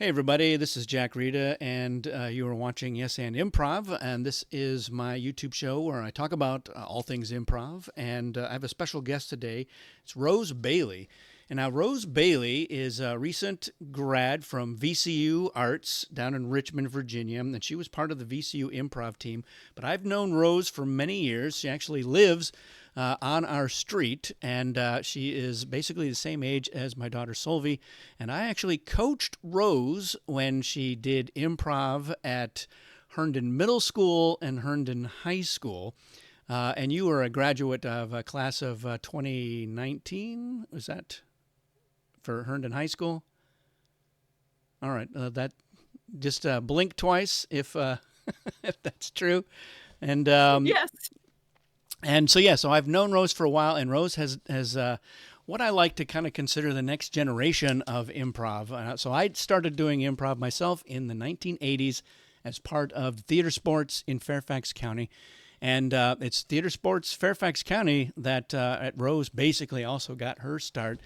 Hey everybody, this is Jack Rita, and you are watching Yes and Improv, and this is my YouTube show where I talk about all things improv. And I have a special guest today. It's Rose Bailey. And now Rose Bailey is a recent grad from VCU Arts down in Richmond, Virginia, and she was part of the VCU Improv team. But I've known Rose for many years. She actually lives on our street, and she is basically the same age as my daughter Solvi. And I actually coached Rose when she did improv at Herndon Middle School and Herndon High School. And you were a graduate of a class of 2019. Was that for Herndon High School? All right, that just blink twice if if that's true. And Yes. and so yeah, so I've known Rose for a while, and Rose has what I like to kind of consider the next generation of improv. So I started doing improv myself in the 1980s as part of theater sports in Fairfax County. And it's theater sports Fairfax County that at Rose basically also got her start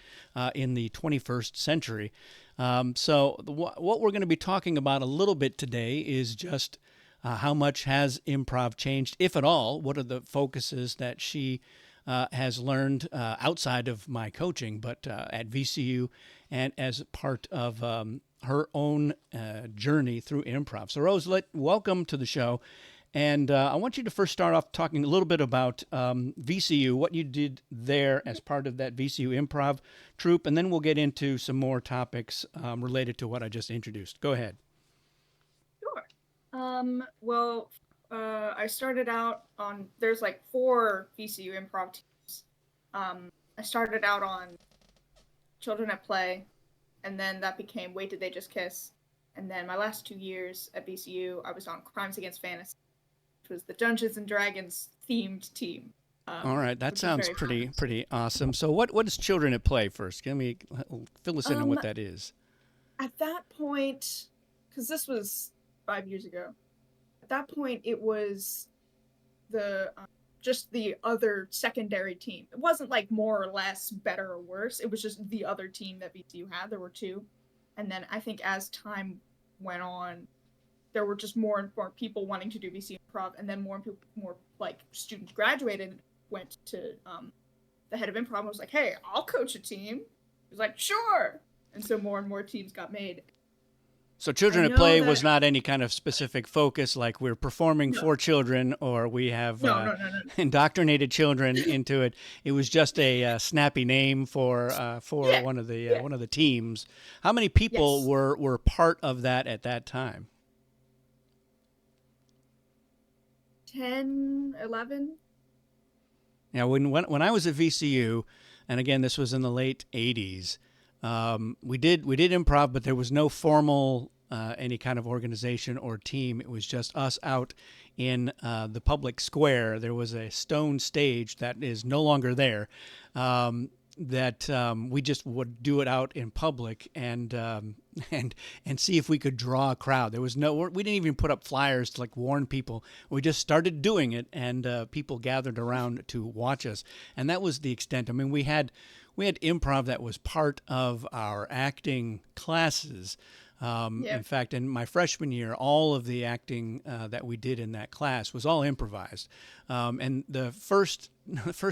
in the 21st century. What we're going to be talking about a little bit today is just how much has improv changed, if at all? What are the focuses that she has learned outside of my coaching, but at VCU and as part of her own journey through improv? So, Rose, welcome to the show. And I want you to first start off talking a little bit about VCU, what you did there as part of that VCU improv troupe, and then we'll get into some more topics related to what I just introduced. Go ahead. Sure. Well, I started out on, there's like four VCU improv teams. I started out on Children at Play, and then that became Wait, Did They Just Kiss? And then my last 2 years at VCU, I was on Crimes Against Fantasy, which was the Dungeons and Dragons themed team, All right, that which was sounds very fun. pretty awesome. So, what is Children at Play first? Give me fill us in on Um, what that is. at that point, because this was 5 years ago, at that point it was the just the other secondary team. It wasn't like more or less better or worse. It was just the other team that VCU had. There were two, and then I think as time went on, there were just more and more people wanting to do VCU improv, and then more like students graduated, went to the head of improv and was like, "Hey, I'll coach a team." He was like, "Sure," and so more and more teams got made. So, I Children at know Play was that not any kind of specific focus, like we're performing no, for children or we have no. indoctrinated children into it. It was just a snappy name for Yeah, yeah, one of the teams. How many people yes. were part of that at that time? 10, 11. Now, when I was at VCU, and again, this was in the late '80s, we did improv, but there was no formal any kind of organization or team. It was just us out in the public square. There was a stone stage that is no longer there. That we just would do it out in public and and see if we could draw a crowd. There was no, we didn't even put up flyers to like warn people. We just started doing it, and people gathered around to watch us, and that was the extent. I mean, we had improv that was part of our acting classes. In Yep. fact, in my freshman year, all of the acting that we did in that class was all improvised. And the first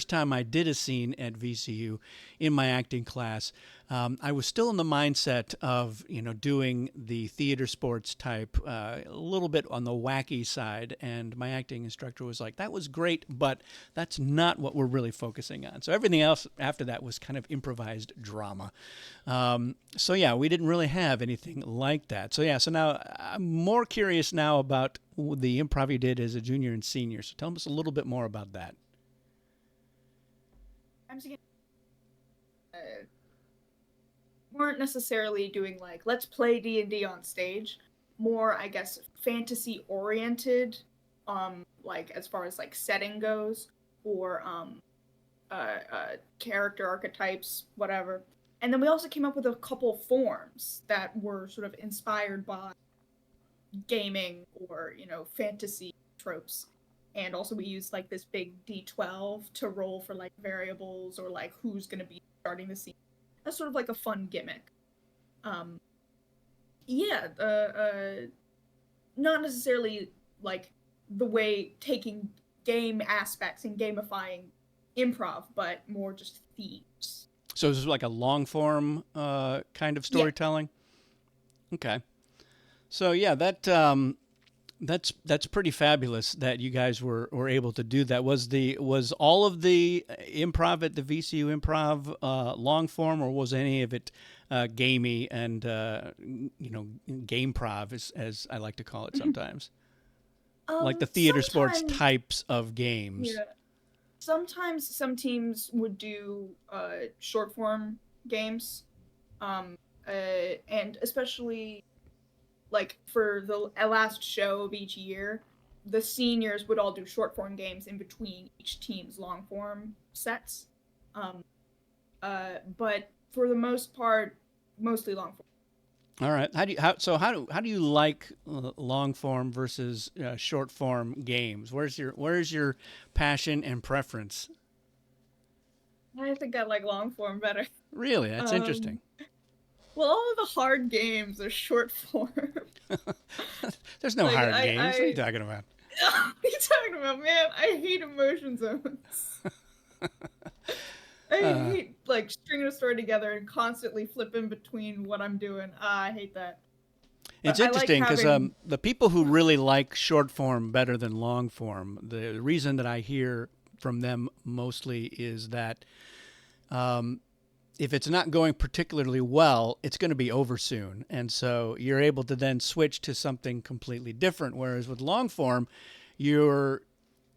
time I did a scene at VCU in my acting class, I was still in the mindset of doing the theater sports type, a little bit on the wacky side. And my acting instructor was like, "That was great, but that's not what we're really focusing on." So everything else after that was kind of improvised drama. So yeah, we didn't really have anything like that. So yeah, so now I'm more curious now about the improv you did as a junior and senior. So tell us a little bit more about that. I'm just uh, weren't necessarily doing like let's play D&D on stage. More, I guess, fantasy oriented, like as far as like setting goes, or character archetypes, whatever. And then we also came up with a couple forms that were sort of inspired by gaming or fantasy tropes. And also we used like this big D12 to roll for like variables or like who's going to be starting the scene. That's sort of like a fun gimmick. um Yeah, not necessarily like the way taking game aspects and gamifying improv, but more just themes. So is this like a long form kind of Yeah. storytelling? Okay. So yeah, that's pretty fabulous that you guys were able to do that. Was all of the improv at the VCU Improv long form, or was any of it gamey and game prov, as I like to call it sometimes, like the theater sports Sometimes, types of games? yeah. Sometimes some teams would do short form games, um, and especially like for the last show of each year, the seniors would all do short form games in between each team's long form sets. Um, but for the most part, mostly long form. All right. How do you like long form versus short form games? Where's your passion and preference? I think I like long form better. Really, that's interesting. Um, well, all of the hard games are short form. There's no like hard I, games. What are you I, talking about? what are you talking about, man? I hate emotion zones. I Uh, hate like stringing a story together and constantly flipping between what I'm doing. I hate that. it's But I like interesting because having. the people who really like short form better than long form, the reason that I hear from them mostly is that if it's not going particularly well, it's going to be over soon. And so you're able to then switch to something completely different. Whereas with long form, you're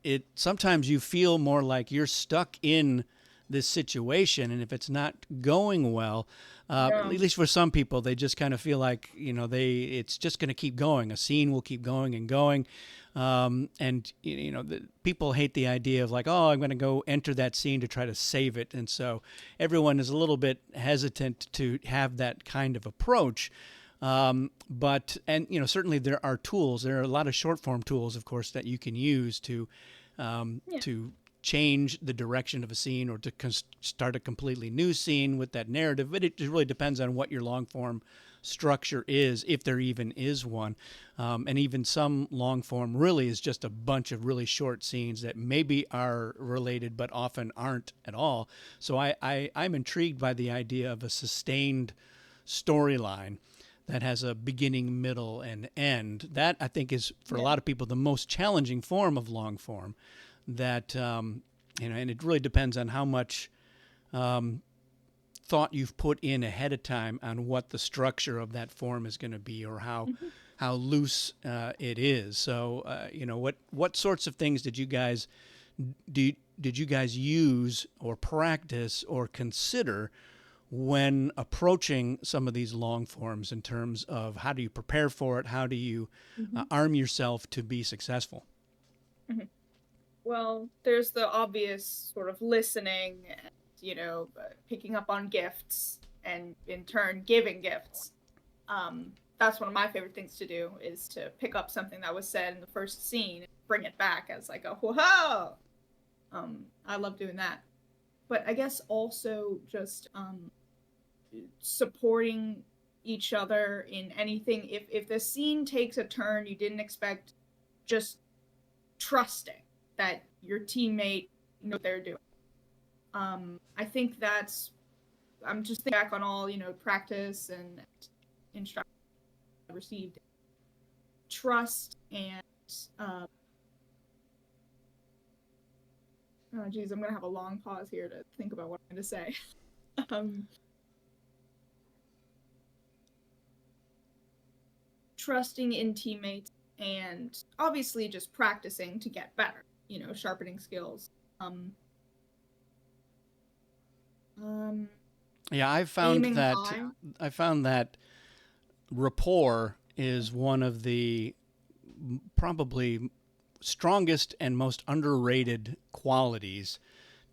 it sometimes you feel more like you're stuck in this situation, and if it's not going well, at Yeah. least for some people, they just kind of feel like it's just going to keep going. A scene will keep going and going, and people hate the idea of like, oh, I'm going to go enter that scene to try to save it, and so everyone is a little bit hesitant to have that kind of approach. But certainly there are tools. There are a lot of short form tools, of course, that you can use Yeah. to change the direction of a scene or to start a completely new scene with that narrative. But it just really depends on what your long form structure is, if there even is one. And even some long form really is just a bunch of really short scenes that maybe are related but often aren't at all. So I'm intrigued by the idea of a sustained storyline that has a beginning, middle, and end. That I think is for a Yeah. lot of people the most challenging form of long form. That and it really depends on how much thought you've put in ahead of time on what the structure of that form is going to be, or Mhm. how loose it is. So what sorts of things did you guys use or practice or consider when approaching some of these long forms in terms of how do you prepare for it? How do you Mhm. arm yourself to be successful? Mhm. Well, there's the obvious sort of listening and, picking up on gifts and in turn giving gifts. That's one of my favorite things to do is to pick up something that was said in the first scene and bring it back as like a whoa. I love doing that. But I guess also just supporting each other in anything. If the scene takes a turn you didn't expect, just trusting that your teammate knows what they're doing. I think that's I'm just thinking back on all practice and instruction I received. Trust and um, oh geez, I'm gonna have a long pause here to think about what I'm gonna say. um, Trusting in teammates and obviously just practicing to get better. Sharpening skills. Um, um, Yeah, Aiming high. I found that rapport is one of the probably strongest and most underrated qualities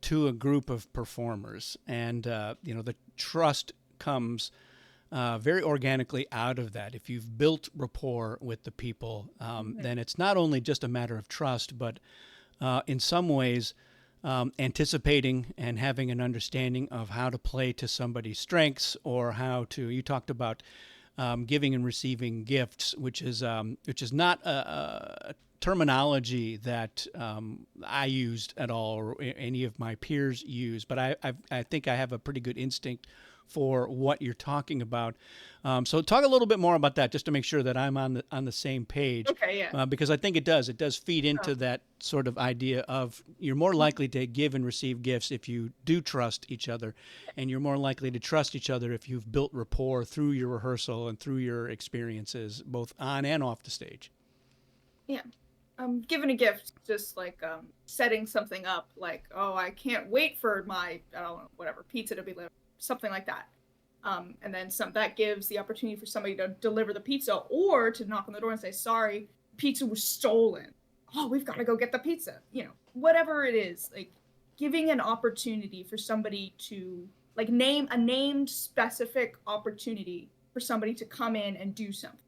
to a group of performers. And, the trust comes very organically out of that. If you've built rapport with the people, Mhm. then it's not only just a matter of trust, but in some ways, anticipating and having an understanding of how to play to somebody's strengths, or how to, you talked about giving and receiving gifts, which is not a terminology that I used at all, or any of my peers use. But I think I have a pretty good instinct for what you're talking about. So talk a little bit more about that, just to make sure that I'm on the same page, Okay, yeah. because I think it does feed Oh, into that sort of idea of you're more mhm. likely to give and receive gifts if you do trust each other, and you're more likely to trust each other if you've built rapport through your rehearsal and through your experiences, both on and off the stage. Yeah. Giving a gift, just like setting something up, like, oh, I can't wait for my, I don't know, whatever, pizza to be delivered, something like that. And then some that gives the opportunity for somebody to deliver the pizza or to knock on the door and say, sorry, pizza was stolen. Oh, we've got to go get the pizza. Whatever it is, like giving an opportunity for somebody to like name a named specific opportunity for somebody to come in and do something.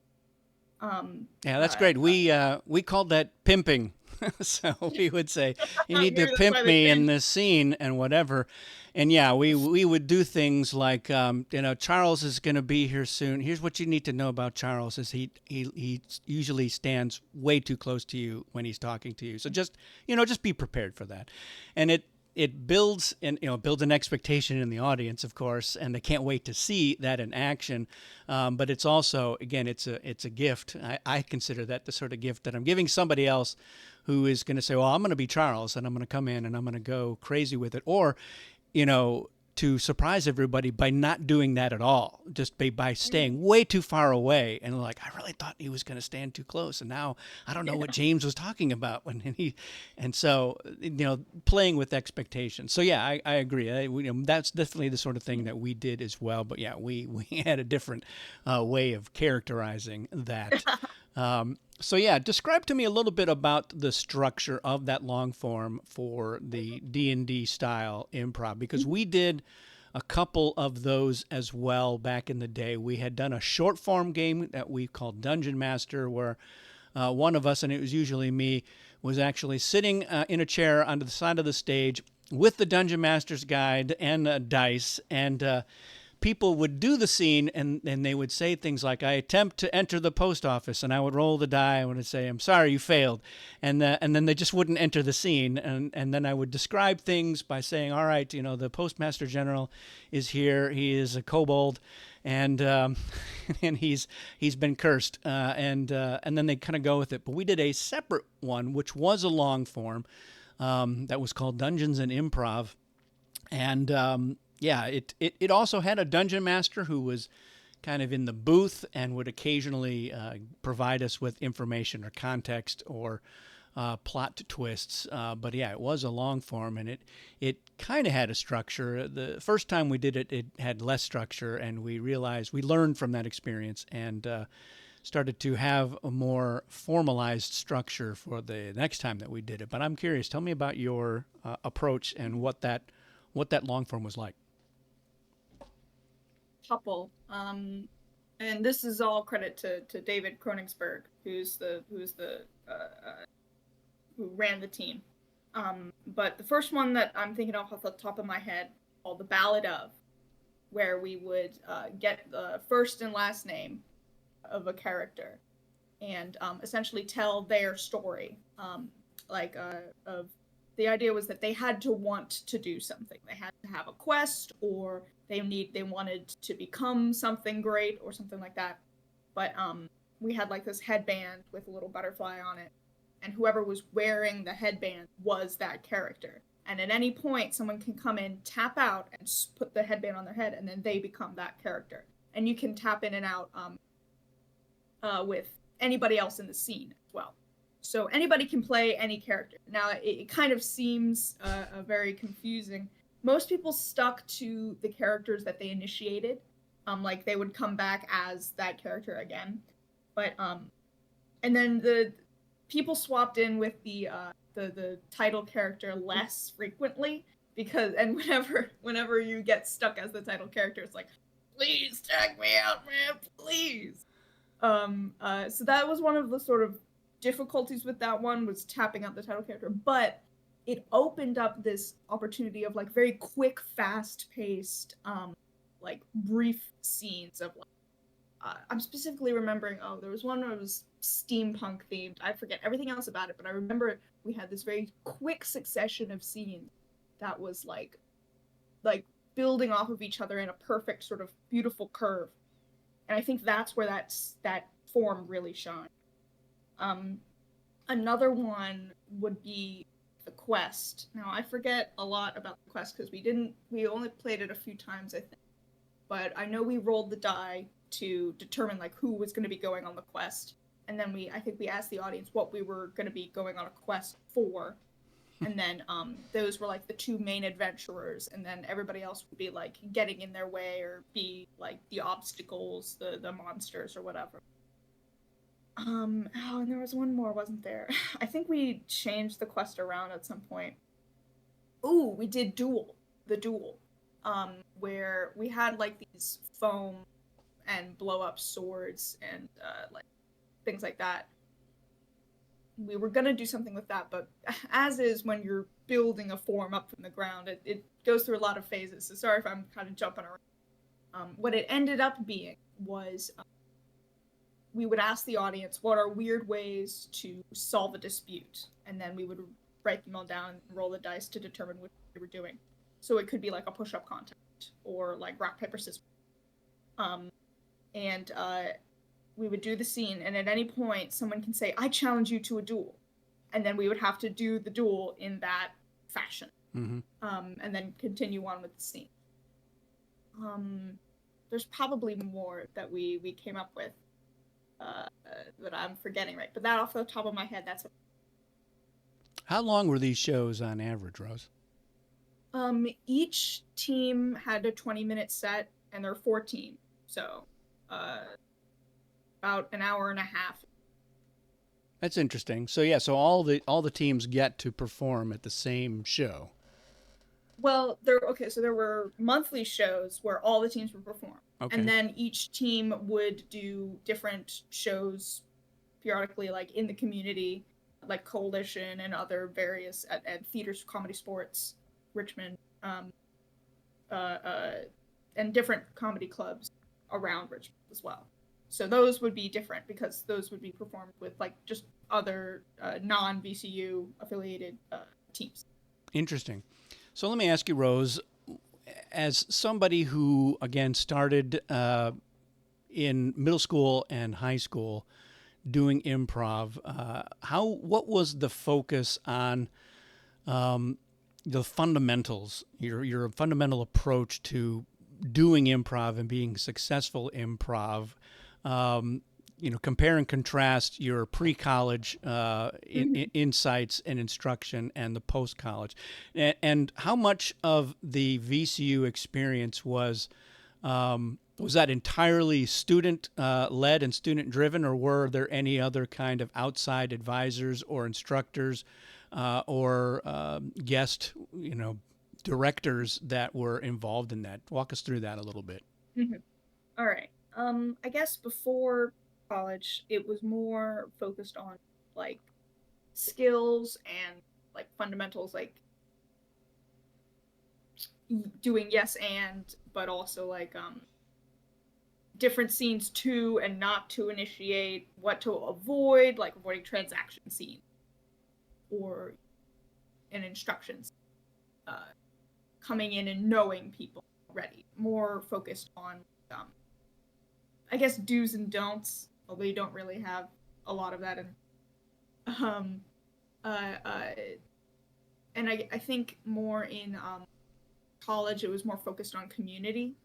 Um, Yeah, that's uh, great. We called that pimping. So we would say, "You need to Maybe that's why pimp they me in changed. this scene and whatever." And yeah, we would do things like, Charles is going to be here soon. Here's what you need to know about Charles: is he usually stands way too close to you when he's talking to you. So just be prepared for that, and it builds builds an expectation in the audience, of course, and they can't wait to see that in action. But it's also, again, it's a gift. I consider that the sort of gift that I'm giving somebody else who is going to say, well, I'm going to be Charles and I'm going to come in and I'm going to go crazy with it, or you know to surprise everybody by not doing that at all, just by staying way too far away, and like, I really thought he was going to stand too close, and now I don't know what Yeah. James was talking about when he, and so playing with expectations. So yeah, I agree. That's definitely the sort of thing that we did as well. But yeah, we had a different way of characterizing that. So yeah, describe to me a little bit about the structure of that long form for the D&D style improv, because we did a couple of those as well back in the day. We had done a short form game that we called Dungeon Master, where one of us, and it was usually me, was actually sitting in a chair on the side of the stage with the Dungeon Master's guide and dice, and people would do the scene, and they would say things like, I attempt to enter the post office, and I would roll the die. I would say, I'm sorry, you failed. And then they just wouldn't enter the scene. And then I would describe things by saying, all right, the postmaster general is here. He is a kobold. And and he's been cursed, and then they kind of go with it. But we did a separate one, which was a long form, that was called Dungeons and Improv, and yeah, it also had a dungeon master who was kind of in the booth and would occasionally provide us with information or context or plot twists. But yeah, it was a long form, and it kind of had a structure. The first time we did it, it had less structure, and we realized we learned from that experience and started to have a more formalized structure for the next time that we did it. But I'm curious, tell me about your approach and what that long form was like. Couple. And this is all credit to David Kroningsberg, who ran the team. But the first one that I'm thinking off the top of my head, called the Ballad of, where we would get the first and last name of a character and essentially tell their story. Of the idea was that they had to want to do something. They had to have a quest, or they wanted to become something great, or something like that. But we had like this headband with a little butterfly on it, and whoever was wearing the headband was that character. And at any point, someone can come in, tap out, and put the headband on their head, and then they become that character. And you can tap in and out with anybody else in the scene as well. So anybody can play any character. Now, it kind of seems very confusing. Most people stuck to the characters that they initiated. Like they would come back as that character again. But and then the people swapped in with the title character less frequently, because and whenever you get stuck as the title character, it's like, please check me out, man, please. So that was one of the sort of difficulties with that one, was tapping out the title character, but it opened up this opportunity of like very quick, fast paced, like brief scenes of like I'm specifically remembering, oh, there was one that was steampunk themed. I forget everything else about it, but I remember we had this very quick succession of scenes that was like building off of each other in a perfect sort of beautiful curve. And I think that's where that form really shines. Um, Another one would be the quest. Now I forget a lot about the quest because we only played it a few times, I think. But I know we rolled the die to determine like who was going to be going on the quest, and then I think we asked the audience what we were going to be going on a quest for, and then those were like the two main adventurers, and then everybody else would be like getting in their way or be like the obstacles, the monsters or whatever. Oh, and there was one more, wasn't there? I think we changed the quest around at some point. Ooh, we did the duel, where we had like these foam and blow up swords and like things like that. We were gonna do something with that, but as is when you're building a form up from the ground, it goes through a lot of phases. So sorry if I'm kind of jumping around. What it ended up being was we would ask the audience what are weird ways to solve a dispute, and then we would write them all down and roll the dice to determine what they were doing. So it could be like a push-up contest or like rock paper scissors. And we would do the scene, and at any point someone can say, "I challenge you to a duel," and then we would have to do the duel in that fashion, and then continue on with the scene. There's probably more that we came up with that I'm forgetting, right? But that off the top of my head, that's. How long were these shows on average, Rose? Each team had a 20-minute set, and there are 4 teams, so about an hour and a half. That's interesting. So yeah, so all the teams get to perform at the same show. Well, so there were monthly shows where all the teams would perform. Okay. And then each team would do different shows periodically, like in the community, like Coalition and other various at theaters, comedy sports, Richmond, and different comedy clubs around Richmond as well. So those would be different because those would be performed with like just other non-VCU affiliated teams. Interesting. So let me ask you, Rose, as somebody who again started in middle school and high school doing improv, what was the focus on the fundamentals, your fundamental approach to doing improv and being successful improv? Compare and contrast your pre-college insights and instruction and the post-college, and how much of the VCU experience was that entirely student led and student driven, or were there any other kind of outside advisors or instructors or guest directors that were involved in that? Walk us through that a little bit. Mm-hmm. All right. I guess before college, it was more focused on like skills and like fundamentals, like doing yes and, but also like different scenes to and not to initiate, what to avoid, like avoiding transaction scenes or in instructions, coming in and knowing people already. More focused on I guess do's and don'ts, although you don't really have a lot of that in. And I think more in college, it was more focused on community,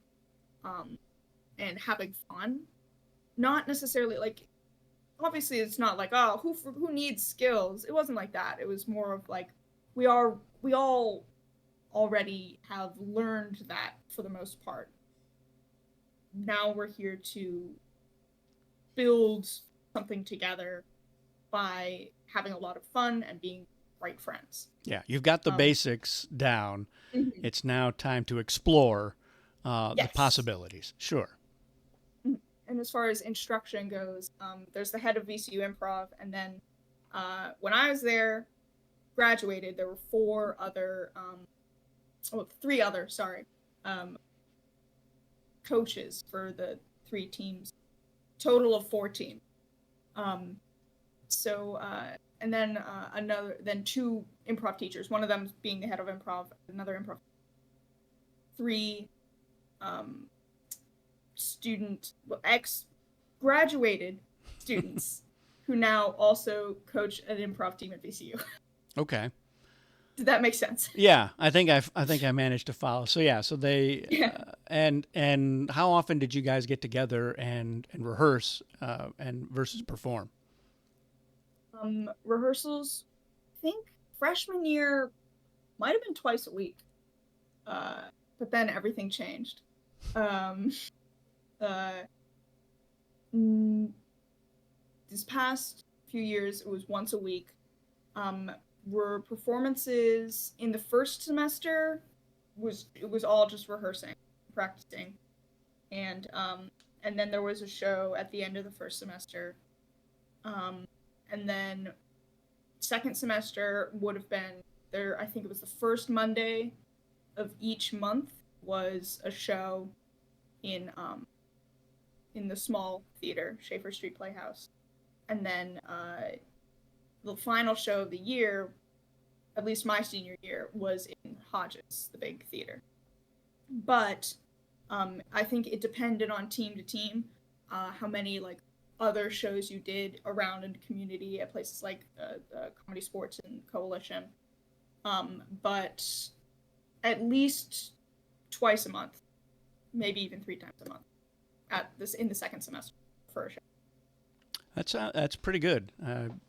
and having fun. Not necessarily like, obviously, it's not like, oh, who needs skills. It wasn't like that. It was more of like we all already have learned that for the most part. Now we're here to build something together by having a lot of fun and being great friends. Yeah, you've got the basics down. Mm-hmm. It's now time to explore the Yes. possibilities. Sure. And as far as instruction goes, there's the head of VCU Improv, and then when I was there, graduated, there were three other, coaches for the 3 teams. total of 14. Um, and then two improv teachers, one of them being the head of improv, another improv, three graduated students who now also coach an improv team at VCU. Okay. Did that make sense? Yeah, I think I managed to follow. So yeah, so they Yeah. and how often did you guys get together and rehearse and versus perform? Rehearsals, I think freshman year might have been twice a week, but then everything changed. Um, uh, this past few years, it was once a week. Were performances in the first semester it was all just rehearsing, practicing, and then there was a show at the end of the first semester, and then second semester would have been there. I think it was the first Monday of each month was a show in the small theater, Schaefer Street Playhouse, and then the final show of the year, at least my senior year, was in Hodges, the big theater. But I think it depended on team to team how many like other shows you did around in the community at places like Comedy Sports and Coalition. But at least twice a month, maybe even 3 times a month in the second semester for a show. That's pretty good.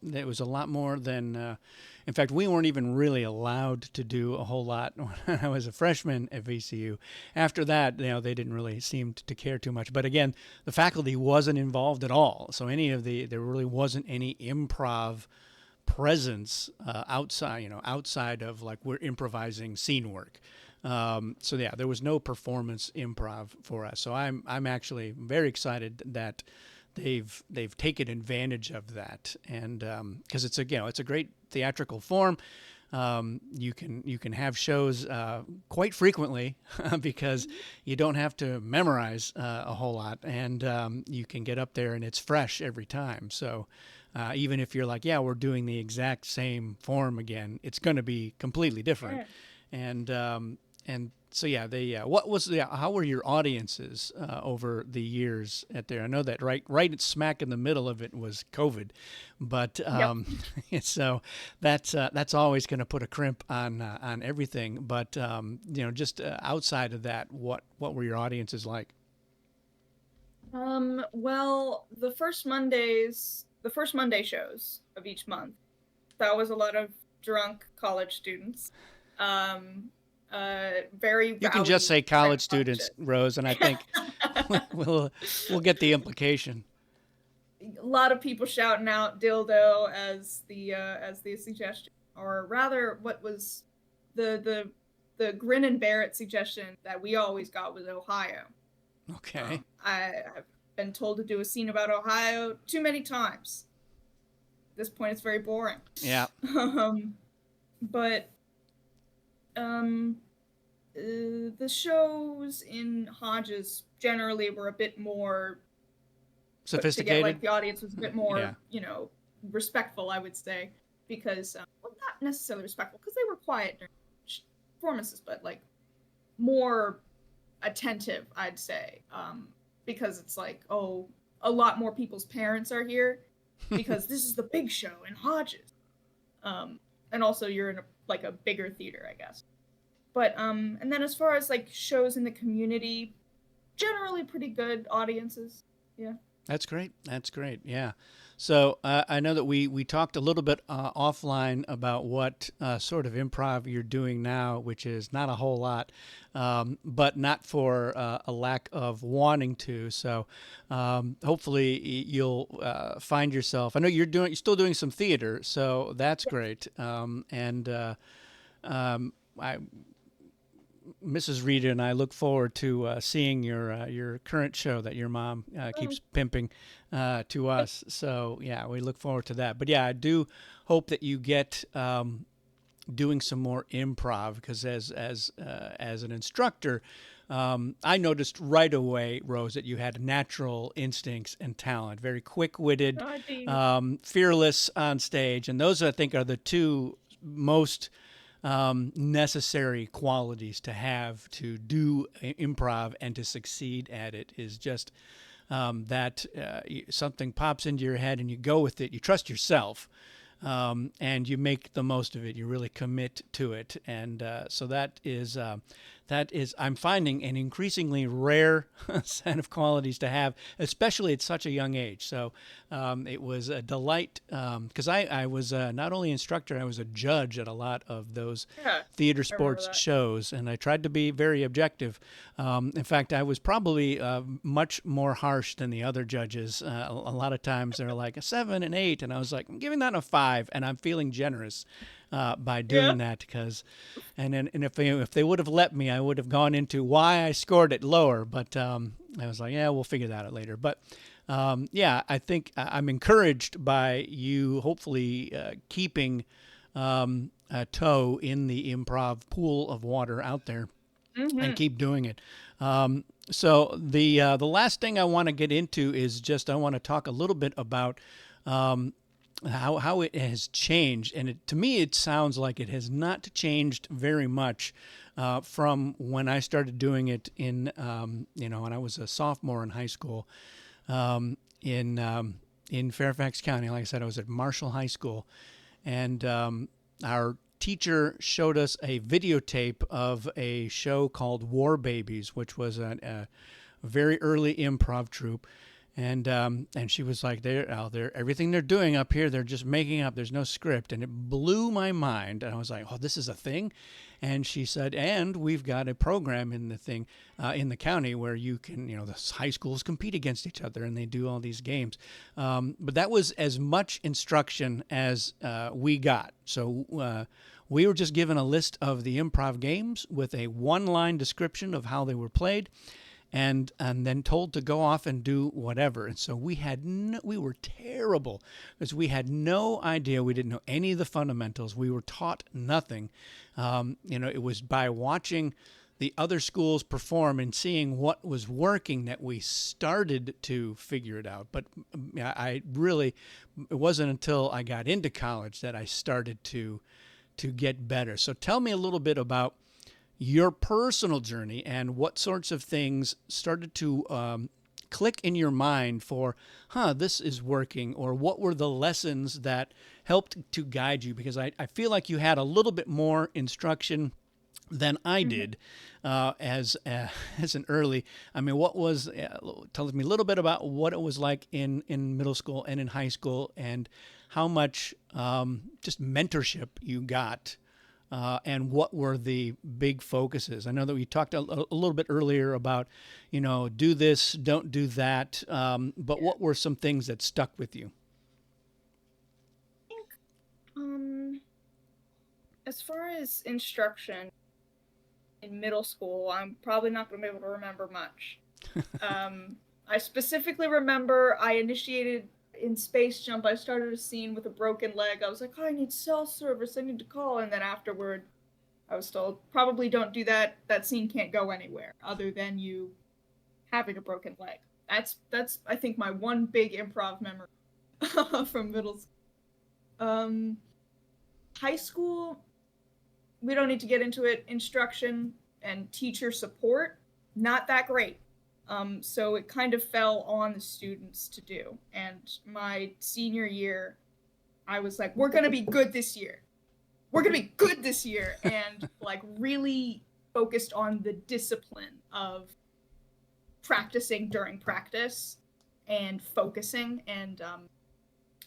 It was a lot more than. In fact, we weren't even really allowed to do a whole lot when I was a freshman at VCU. After that, they didn't really seem to care too much. But again, the faculty wasn't involved at all. So there really wasn't any improv presence outside of like we're improvising scene work. So yeah, there was no performance improv for us. So I'm actually very excited that they've taken advantage of that, and because it's a great theatrical form. You can have shows quite frequently because you don't have to memorize a whole lot, and you can get up there and it's fresh every time. So even if you're like, yeah, we're doing the exact same form again, it's going to be completely different. And so yeah, how were your audiences over the years at there? I know that right smack in the middle of it was COVID, but so that's always going to put a crimp on everything. But just outside of that, what were your audiences like? Well, the first Monday shows of each month, that was a lot of drunk college students. Very You can just rowdy say college kind of students, Rose, and I think we'll get the implication. A lot of people shouting out dildo as the suggestion, or rather, what was the grin and bear it suggestion that we always got was Ohio. Okay. I've been told to do a scene about Ohio too many times. At this point, it's very boring. Yeah. But the shows in Hodges generally were a bit more sophisticated. Like the audience was a bit more, yeah. Respectful, I would say, because well, not necessarily respectful because they were quiet during performances, but like more attentive, I'd say, because it's like, oh, a lot more people's parents are here because this is the big show in Hodges, and also you're in a bigger theater, I guess. But and then as far as like shows in the community, generally pretty good audiences. Yeah. That's great. Yeah. So I know that we talked a little bit offline about what sort of improv you're doing now, which is not a whole lot, but not for a lack of wanting to. So hopefully you'll find yourself. I know you're still doing some theater, so that's great. I Mrs. Rita and I look forward to seeing your current show that your mom keeps pimping to us. So yeah, we look forward to that. But yeah, I do hope that you get doing some more improv because as an instructor, I noticed right away, Rose, that you had natural instincts and talent, very quick-witted, God, geez. fearless on stage, and those I think are the two most necessary qualities to have to do improv and to succeed at it. Is just that something pops into your head and you go with it. You trust yourself, and you make the most of it. You really commit to it, and so that is I'm finding an increasingly rare set of qualities to have, especially at such a young age. So it was a delight because I was not only instructor, I was a judge at a lot of those Yeah, theater I remember sports that. shows, and I tried to be very objective. In fact, I was probably much more harsh than the other judges. A lot of times they're like a 7 and 8, and I was like, I'm giving that a 5, and I'm feeling generous by Yeah. doing that because, and if they would have let me, I would have gone into why I scored it lower. But I was like, yeah, we'll figure that out later. But yeah, I think I'm encouraged by you hopefully keeping a toe in the improv pool of water out there and Mm-hmm. keep doing it. So the last thing I want to get into is just I want to talk a little bit about how it has changed, and to me it sounds like it has not changed very much from when I started doing it in when I was a sophomore in high school um, in um, in Fairfax County. Like I said, I was at Marshall High School, and our teacher showed us a videotape of a show called War Babies, which was a very early improv troupe. And she was like, they're everything they're doing up here, they're just making up. There's no script, and it blew my mind. And I was like, oh, this is a thing. And she said, and we've got a program in the thing in the county where you can, the high schools compete against each other and they do all these games. But that was as much instruction as we got. So we were just given a list of the improv games with a one-line description of how they were played, and then told to go off and do whatever. And so we were terrible because we had no idea. We didn't know any of the fundamentals. We were taught nothing. It was by watching the other schools perform and seeing what was working that we started to figure it out. But I really, it wasn't until I got into college that I started to get better. So tell me a little bit about your personal journey and what sorts of things started to click in your mind for, this is working, or what were the lessons that helped to guide you? Because I feel like you had a little bit more instruction than I Mm-hmm. did as as an early. I mean, what was tell me a little bit about what it was like in middle school and in high school, and how much just mentorship you got, and what were the big focuses? I know that we talked a little bit earlier about, do this, don't do that, but Yeah. what were some things that stuck with you? I think, as far as instruction in middle school, I'm probably not going to be able to remember much. I specifically remember I initiated in Space Jump. I started a scene with a broken leg. I was like, oh, I need cell service. I need to call. And then afterward, I was told, probably don't do that. That scene can't go anywhere other than you having a broken leg. That's I think my one big improv memory from middle school. Um, High school, we don't need to get into it. Instruction and teacher support, not that great. So it kind of fell on the students to do. And my senior year, I was like, we're gonna be good this year. We're gonna be good this year, and like really focused on the discipline of practicing during practice and focusing. And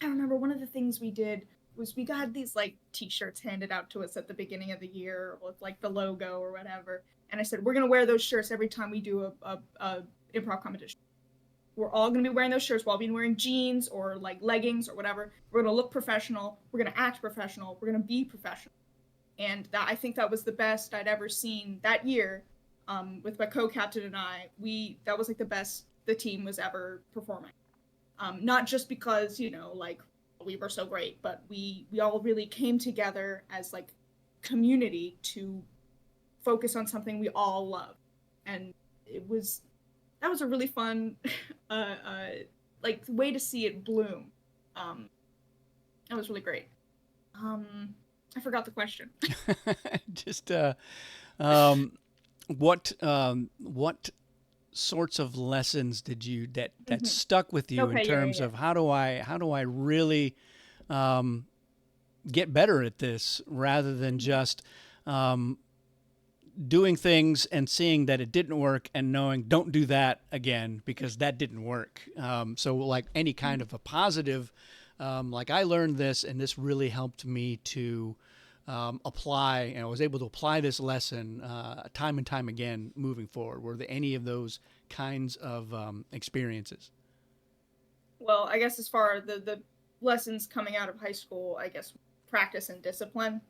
I remember one of the things we did was we got these like t-shirts handed out to us at the beginning of the year with like the logo or whatever. And I said, we're gonna wear those shirts every time we do a improv competition. We're all gonna be wearing those shirts while being wearing jeans or like leggings or whatever. We're gonna look professional. We're gonna act professional. We're gonna be professional. And that I think that was the best I'd ever seen that year. With my co-captain and I, that was like the best the team was ever performing. Not just because like we were so great, but we all really came together as like community to focus on something we all love. and that was a really fun like way to see it bloom. Um, that was really great. I forgot the question. Just um, what sorts of lessons did you that Hmm. stuck with you in Okay, yeah, terms yeah, of how do I really um, get better at this rather than yeah. just um, doing things and seeing that it didn't work and knowing don't do that again because that didn't work. So like any kind Mhm. of a positive, like I learned this and this really helped me to apply, and I was able to apply this lesson time and time again moving forward. Were there any of those kinds of experiences? Well, I guess as far the lessons coming out of high school, I guess practice and discipline.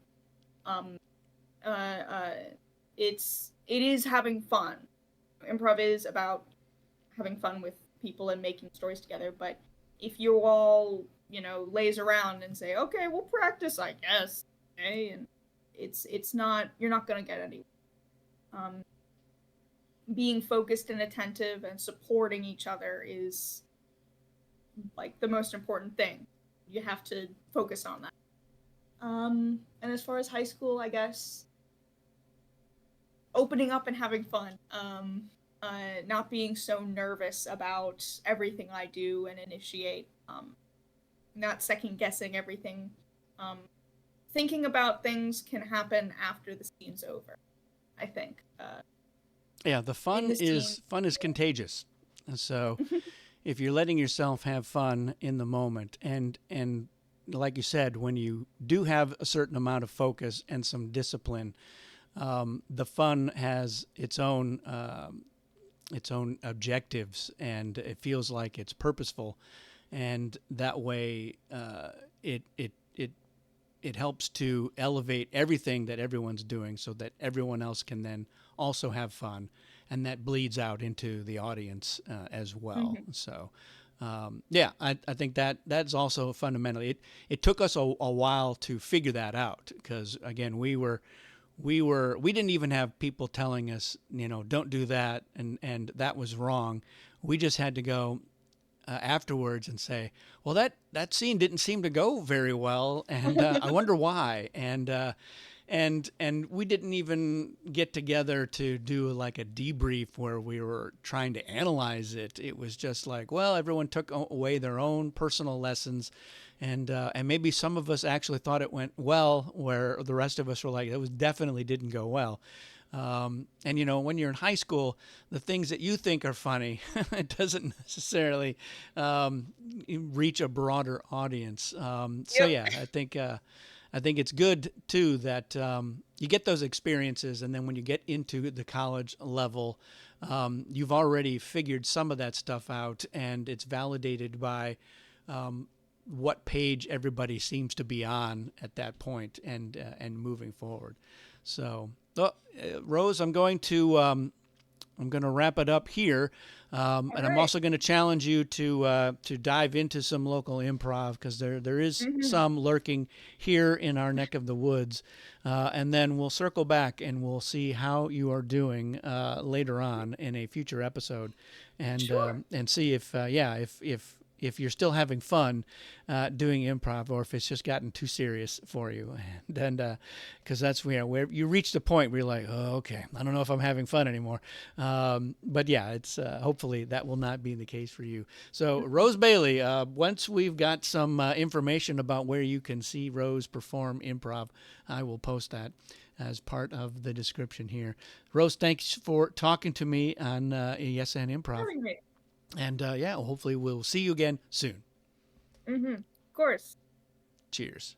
Um, uh, uh, it is having fun. Improv is about having fun with people and making stories together. But if you all, laze around and say, okay, we'll practice, I guess, okay, and it's not you're not gonna get anywhere. Um, Being focused and attentive and supporting each other is like the most important thing. You have to focus on that. And as far as high school, I guess opening up and having fun. Not being so nervous about everything I do and initiate. Not second guessing everything. Um, Thinking about things can happen after the scene's over. I think Yeah, the in the scene. fun is contagious. So if you're letting yourself have fun in the moment and like you said, when you do have a certain amount of focus and some discipline, the fun has its own objectives, and it feels like it's purposeful, and that way it it helps to elevate everything that everyone's doing, so that everyone else can then also have fun, and that bleeds out into the audience as well. Mhm. So. Yeah, I think that that's also fundamentally it took us a while to figure that out because again we didn't even have people telling us, don't do that, and that was wrong. We just had to go afterwards and say, well, that scene didn't seem to go very well, and I wonder why. And we didn't even get together to do like a debrief where we were trying to analyze it. It was just like, well, everyone took away their own personal lessons, and maybe some of us actually thought it went well, where the rest of us were like, it was definitely didn't go well. And when you're in high school, the things that you think are funny, it doesn't necessarily um, reach a broader audience. So Yep. yeah, I think it's good too that you get those experiences, and then when you get into the college level, you've already figured some of that stuff out, and it's validated by what page everybody seems to be on at that point, and moving forward. So, Rose, I'm going to wrap it up here, All and I'm right. also going to challenge you to dive into some local improv because there is Mm-hmm. some lurking here in our neck of the woods, and then we'll circle back and we'll see how you are doing later on in a future episode, Sure. and see if if you're still having fun doing improv, or if it's just gotten too serious for you, and because that's where you reach the point where you're like, oh, okay, I don't know if I'm having fun anymore. But yeah, it's hopefully that will not be the case for you. So Rose Bailey, once we've got some information about where you can see Rose perform improv, I will post that as part of the description here. Rose, thanks for talking to me on ESN Improv. Having me. And yeah, hopefully we'll see you again soon. Mm-hmm. Of course. Cheers.